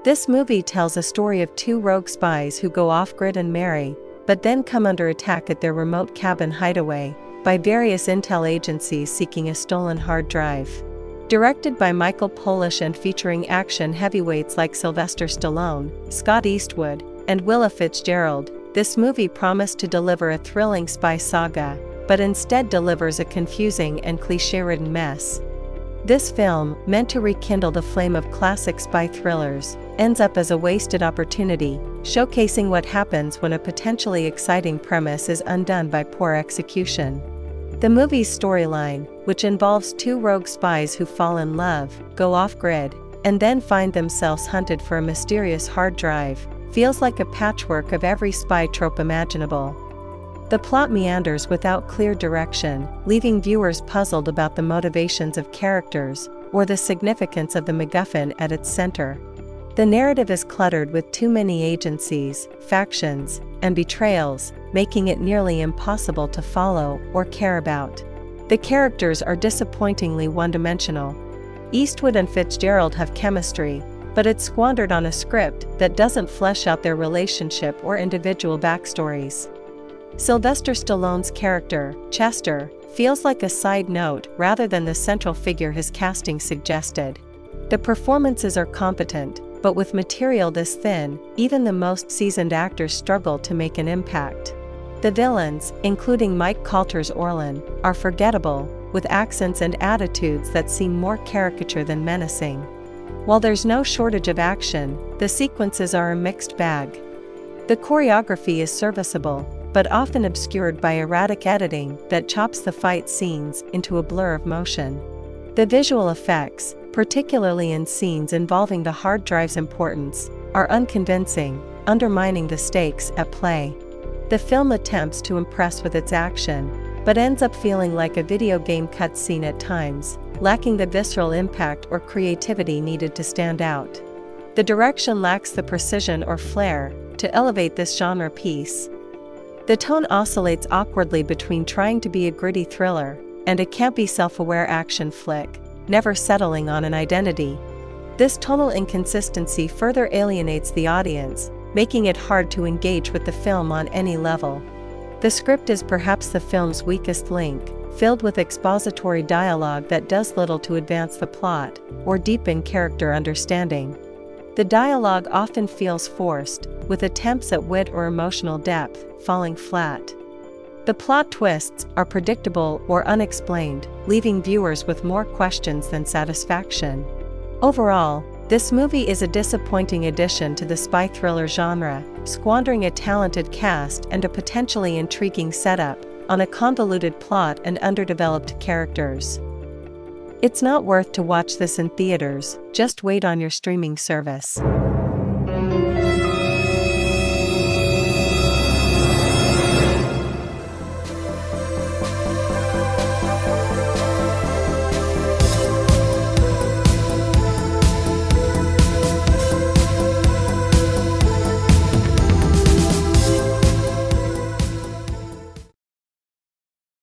This movie tells a story of two rogue spies who go off-grid and marry, but then come under attack at their remote cabin hideaway by various intel agencies seeking a stolen hard drive. Directed by Michael Polish and featuring action heavyweights like Sylvester Stallone, Scott Eastwood, and Willa Fitzgerald, this movie promised to deliver a thrilling spy saga, but instead delivers a confusing and cliché-ridden mess. This film, meant to rekindle the flame of classic spy thrillers, ends up as a wasted opportunity, showcasing what happens when a potentially exciting premise is undone by poor execution. The movie's storyline, which involves two rogue spies who fall in love, go off-grid, and then find themselves hunted for a mysterious hard drive, feels like a patchwork of every spy trope imaginable. The plot meanders without clear direction, leaving viewers puzzled about the motivations of characters, or the significance of the MacGuffin at its center. The narrative is cluttered with too many agencies, factions, and betrayals, making it nearly impossible to follow or care about. The characters are disappointingly one-dimensional. Eastwood and Fitzgerald have chemistry, but it's squandered on a script that doesn't flesh out their relationship or individual backstories. Sylvester Stallone's character, Chester, feels like a side note rather than the central figure his casting suggested. The performances are competent, but with material this thin, even the most seasoned actors struggle to make an impact. The villains, including Mike Colter's Orlin, are forgettable, with accents and attitudes that seem more caricature than menacing. While there's no shortage of action, the sequences are a mixed bag. The choreography is serviceable, but often obscured by erratic editing that chops the fight scenes into a blur of motion. The visual effects, particularly in scenes involving the hard drive's importance, are unconvincing, undermining the stakes at play. The film attempts to impress with its action, but ends up feeling like a video game cutscene at times, lacking the visceral impact or creativity needed to stand out. The direction lacks the precision or flair to elevate this genre piece. The tone oscillates awkwardly between trying to be a gritty thriller and a campy self-aware action flick, never settling on an identity. This tonal inconsistency further alienates the audience, making it hard to engage with the film on any level. The script is perhaps the film's weakest link, filled with expository dialogue that does little to advance the plot or deepen character understanding. The dialogue often feels forced, with attempts at wit or emotional depth falling flat. The plot twists are predictable or unexplained, leaving viewers with more questions than satisfaction. Overall, this movie is a disappointing addition to the spy thriller genre, squandering a talented cast and a potentially intriguing setup on a convoluted plot and underdeveloped characters. It's not worth to watch this in theaters, just wait on your streaming service.